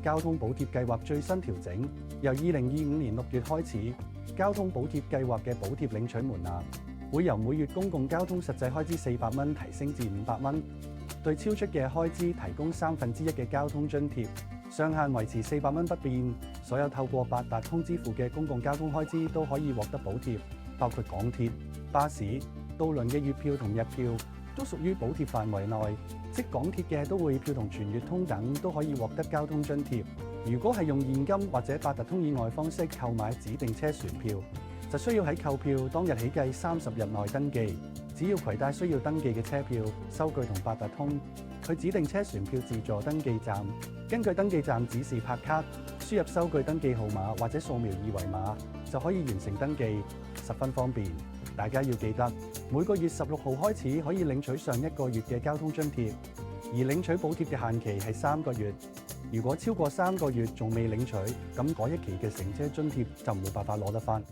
交通補貼計劃最新調整，由2025年6月開始，交通補貼計劃嘅補貼領取門檻會由每月公共交通實際開支400蚊提升至500蚊，對超出嘅開支提供1/3嘅交通津貼，上限維持400蚊不變。所有透過八達通支付嘅公共交通開支都可以獲得補貼，包括港鐵、巴士、渡輪嘅月票同日票都屬於補貼範圍內，即港鐵嘅都會票同全月通等都可以獲得交通津貼。如果係用現金或者八達通以外方式購買指定車船票，就需要喺購票當日起計30日內登記。只要攜帶需要登記嘅車票、收據同八達通，去指定車船票自助登記站，根據登記站指示拍卡，輸入收據登記號碼或者掃描二維碼，就可以完成登記，十分方便。大家要記得，每個月16號開始可以領取上一個月嘅交通津貼，而領取補貼嘅限期係3個月。如果超過3個月仲未領取，咁嗰一期嘅乘車津貼就冇辦法攞得返。